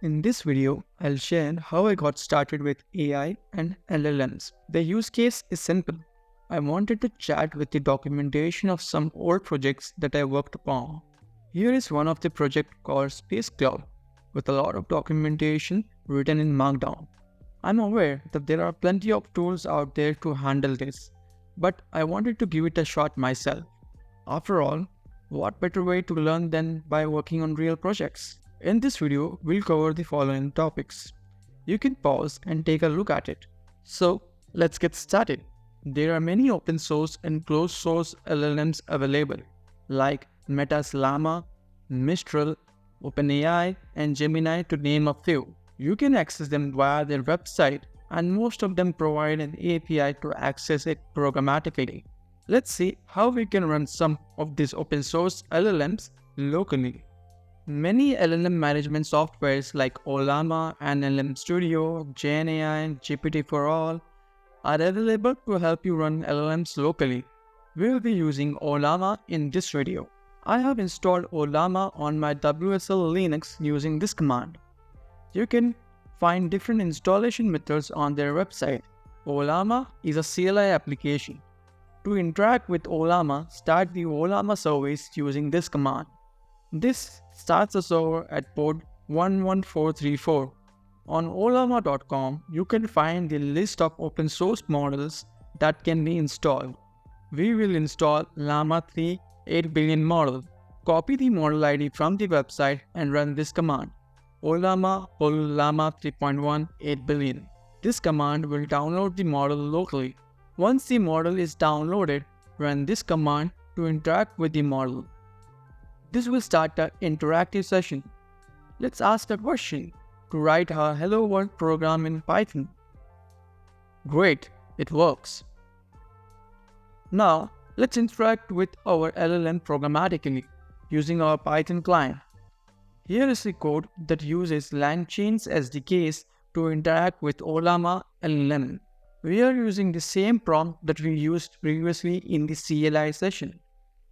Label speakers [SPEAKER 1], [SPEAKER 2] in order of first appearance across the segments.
[SPEAKER 1] In this video, I'll share how I got started with AI and LLMs. The use case is simple. I wanted to chat with the documentation of some old projects that I worked upon. Here is one of the project called Space Cloud, with a lot of documentation written in Markdown. I'm aware that there are plenty of tools out there to handle this, but I wanted to give it a shot myself. After all, what better way to learn than by working on real projects? In this video, we'll cover the following topics. You can pause and take a look at it. So, let's get started. There are many open source and closed source LLMs available, like Meta's Llama, Mistral, OpenAI, and Gemini to name a few. You can access them via their website, and most of them provide an API to access it programmatically. Let's see how we can run some of these open source LLMs locally. Many LLM management softwares like Ollama, NLM Studio, GenAI, GPT4All are available to help you run LLMs locally. We'll be using Ollama in this video. I have installed Ollama on my WSL Linux using this command. You can find different installation methods on their website. Ollama is a CLI application. To interact with Ollama, start the Ollama service using this command. This starts the server at port 11434. On ollama.com, you can find the list of open source models that can be installed. We will install Llama 3 8 billion model. Copy the model ID from the website and run this command. Ollama pull Llama 3.1 8 billion. This command will download the model locally. Once the model is downloaded, run this command to interact with the model. This will start an interactive session. Let's ask a question to write a Hello World program in Python. Great, it works. Now, let's interact with our LLM programmatically using our Python client. Here is the code that uses Langchain's SDKs to interact with Ollama LLM. We are using the same prompt that we used previously in the CLI session.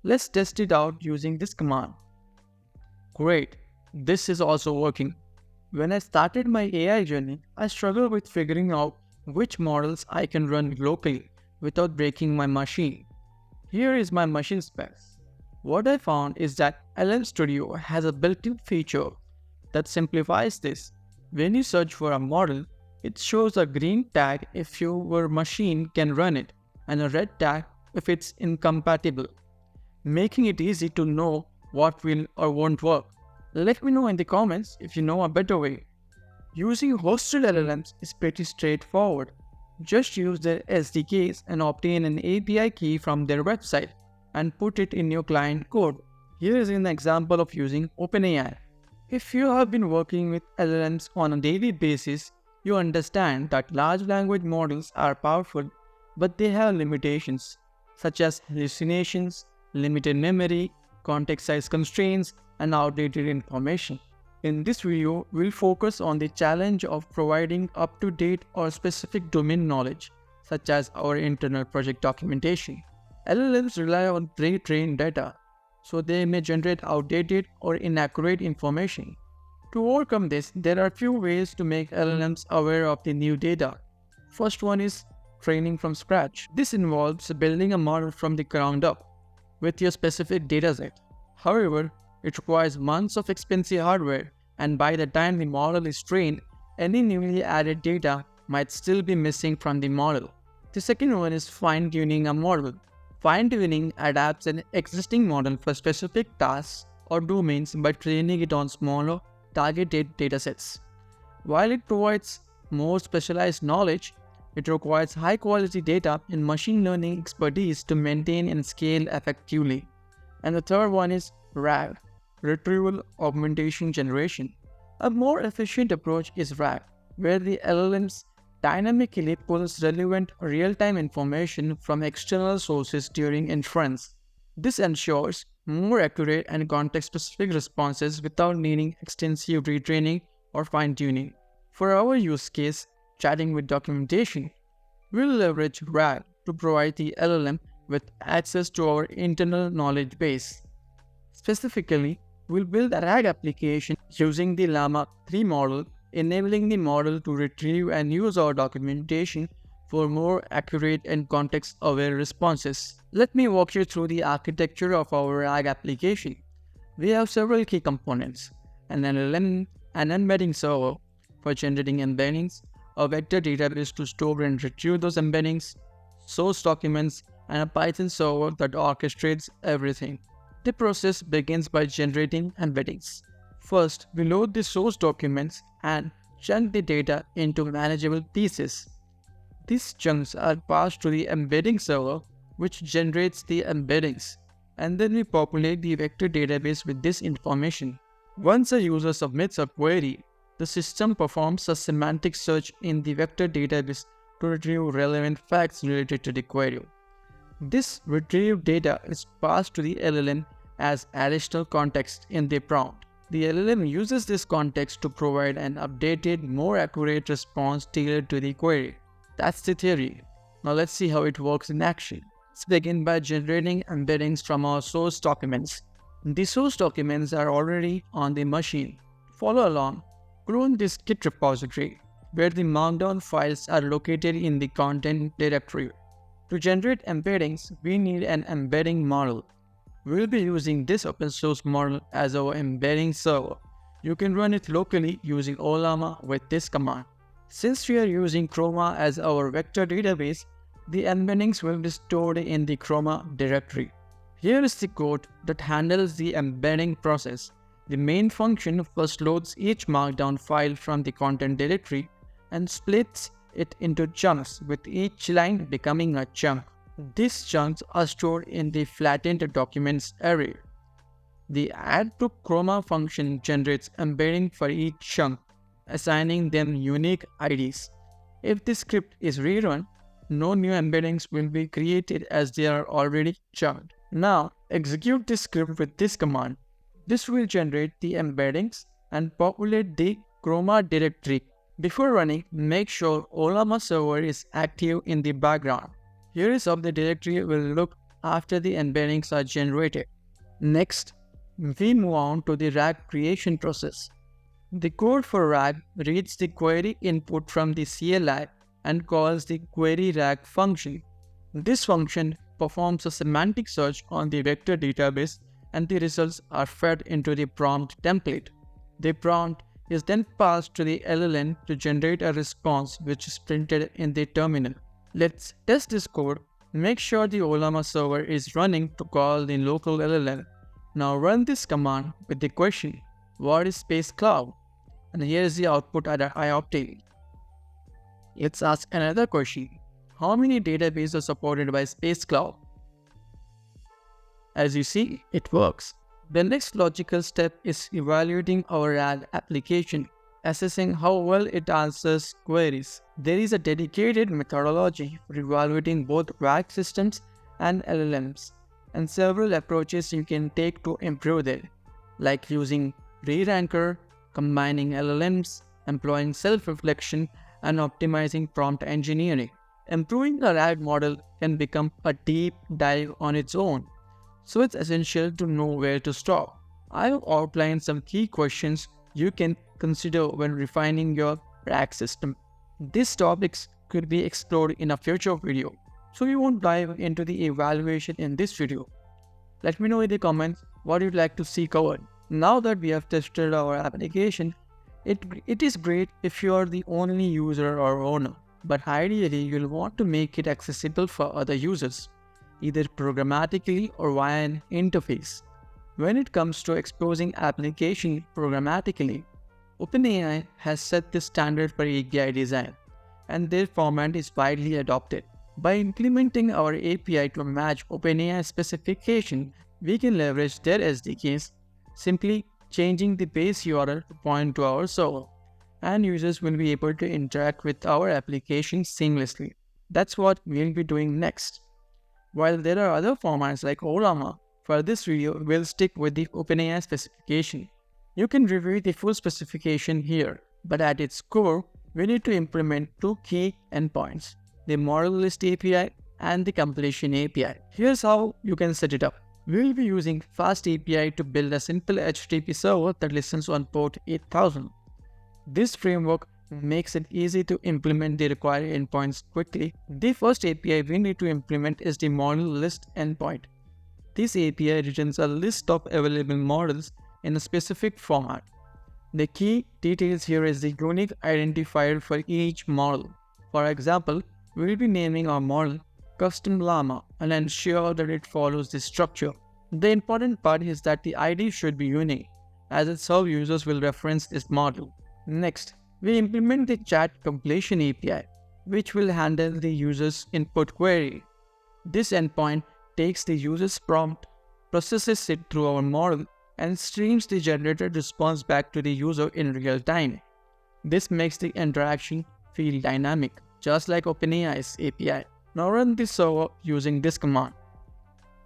[SPEAKER 1] Let's test it out using this command. Great, this is also working. When I started my AI journey, I struggled with figuring out which models I can run locally without breaking my machine. Here is my machine specs. What I found is that LM Studio has a built-in feature that simplifies this. When you search for a model, it shows a green tag if your machine can run it and a red tag if it's incompatible, making it easy to know what will or won't work. Let me know in the comments if you know a better way. Using hosted LLMs is pretty straightforward. Just use their SDKs and obtain an API key from their website and put it in your client code. Here is an example of using OpenAI. If you have been working with LLMs on a daily basis, you understand that large language models are powerful, but they have limitations, such as hallucinations, limited memory, context size constraints, and outdated information. In this video, we'll focus on the challenge of providing up-to-date or specific domain knowledge, such as our internal project documentation. LLMs rely on pre-trained data, so they may generate outdated or inaccurate information. To overcome this, there are a few ways to make LLMs aware of the new data. First one is training from scratch. This involves building a model from the ground up with your specific dataset. However, it requires months of expensive hardware, and by the time the model is trained, any newly added data might still be missing from the model. The second one is fine-tuning a model. Fine-tuning adapts an existing model for specific tasks or domains by training it on smaller, targeted datasets. While it provides more specialized knowledge, it requires high-quality data and machine learning expertise to maintain and scale effectively. And the third one is RAG, Retrieval Augmentation Generation. A more efficient approach is RAG, where the LLMs dynamically pulls relevant real-time information from external sources during inference. This ensures more accurate and context-specific responses without needing extensive retraining or fine-tuning. For our use case, chatting with documentation, we'll leverage RAG to provide the LLM with access to our internal knowledge base. Specifically, We'll build a RAG application using the Llama 3 model, enabling the model to retrieve and use our documentation for more accurate and context-aware responses. Let me walk you through the architecture of our RAG application. We have several key components: an LLM, an embedding server for generating embeddings, a vector database to store and retrieve those embeddings, source documents, and a Python server that orchestrates everything. The process begins by generating embeddings. First, we load the source documents and chunk the data into manageable pieces. These chunks are passed to the embedding server, which generates the embeddings, and then we populate the vector database with this information. Once a user submits a query, the system performs a semantic search in the vector database to retrieve relevant facts related to the query. This retrieved data is passed to the LLM as additional context in the prompt. The LLM uses this context to provide an updated, more accurate response tailored to the query. That's the theory. Now let's see how it works in action. Let's begin by generating embeddings from our source documents. The source documents are already on the machine. To follow along, clone this Git repository, where the markdown files are located in the content directory. To generate embeddings, we need an embedding model. We'll be using this open source model as our embedding server. You can run it locally using Ollama with this command. Since we are using Chroma as our vector database, the embeddings will be stored in the Chroma directory. Here is the code that handles the embedding process. The main function first loads each markdown file from the content directory and splits it into chunks, with each line becoming a chunk. These chunks are stored in the flattened documents array. The add to Chroma function generates embedding for each chunk, assigning them unique IDs. If this script is rerun, no new embeddings will be created as they are already chunked. Now, execute this script with this command. This will generate the embeddings and populate the Chroma directory. Before running, make sure Ollama server is active in the background. Here is how the directory will look after the embeddings are generated. Next, we move on to the RAG creation process. The code for RAG reads the query input from the CLI and calls the query RAG function. This function performs a semantic search on the vector database, and the results are fed into the prompt template. The prompt is then passed to the LLM to generate a response which is printed in the terminal. Let's test this code. Make sure the Ollama server is running to call the local LLM. Now run this command with the question, what is Space Cloud? And here is the output that I obtained. Let's ask another question. How many databases are supported by Space Cloud? As you see, it works. The next logical step is evaluating our RAG application, assessing how well it answers queries. There is a dedicated methodology for evaluating both RAG systems and LLMs, and several approaches you can take to improve them, like using re-ranker, combining LLMs, employing self-reflection, and optimizing prompt engineering. Improving the RAG model can become a deep dive on its own, so it's essential to know where to stop. I have outlined some key questions you can consider when refining your RAG system. These topics could be explored in a future video, so we won't dive into the evaluation in this video. Let me know in the comments what you'd like to see covered. Now that we have tested our application, it is great if you are the only user or owner, but ideally you'll want to make it accessible for other users, either programmatically or via an interface. When it comes to exposing application programmatically, OpenAI has set the standard for API design, and their format is widely adopted. By implementing our API to match OpenAI specification, we can leverage their SDKs, simply changing the base URL to point to our server, and users will be able to interact with our application seamlessly. That's what we'll be doing next. While there are other formats like Ollama, for this video we'll stick with the OpenAI specification. You can review the full specification here, but at its core, we need to implement two key endpoints: the model list API and the completion API. Here's how you can set it up. We will be using Fast API to build a simple HTTP server that listens on port 8000. This framework makes it easy to implement the required endpoints quickly. The first API we need to implement is the model list endpoint. This API returns a list of available models in a specific format. The key details here is the unique identifier for each model. For example, we will be naming our model custom llama and ensure that it follows this structure. The important part is that the ID should be unique, as its serve users will reference this model. Next, we implement the chat completion API, which will handle the user's input query. This endpoint takes the user's prompt, processes it through our model, and streams the generated response back to the user in real time. This makes the interaction feel dynamic, just like OpenAI's API. Now run the server using this command.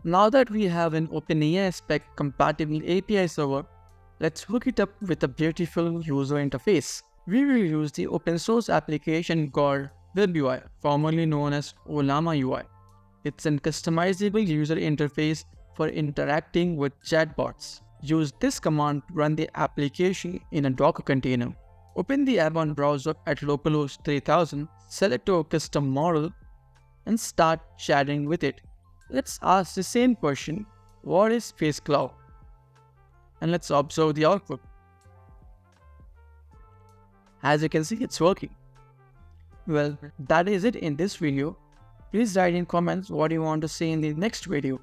[SPEAKER 1] Now that we have an OpenAI spec compatible API server, let's hook it up with a beautiful user interface. We will use the open source application called WebUI, formerly known as Ollama UI. It's a customizable user interface for interacting with chatbots. Use this command to run the application in a Docker container. Open the app on browser at localhost 3000, select our custom model, and start chatting with it. Let's ask the same question, what is Face Cloud? And let's observe the output. As you can see, it's working. Well, that is it in this video. Please write in comments what you want to see in the next video.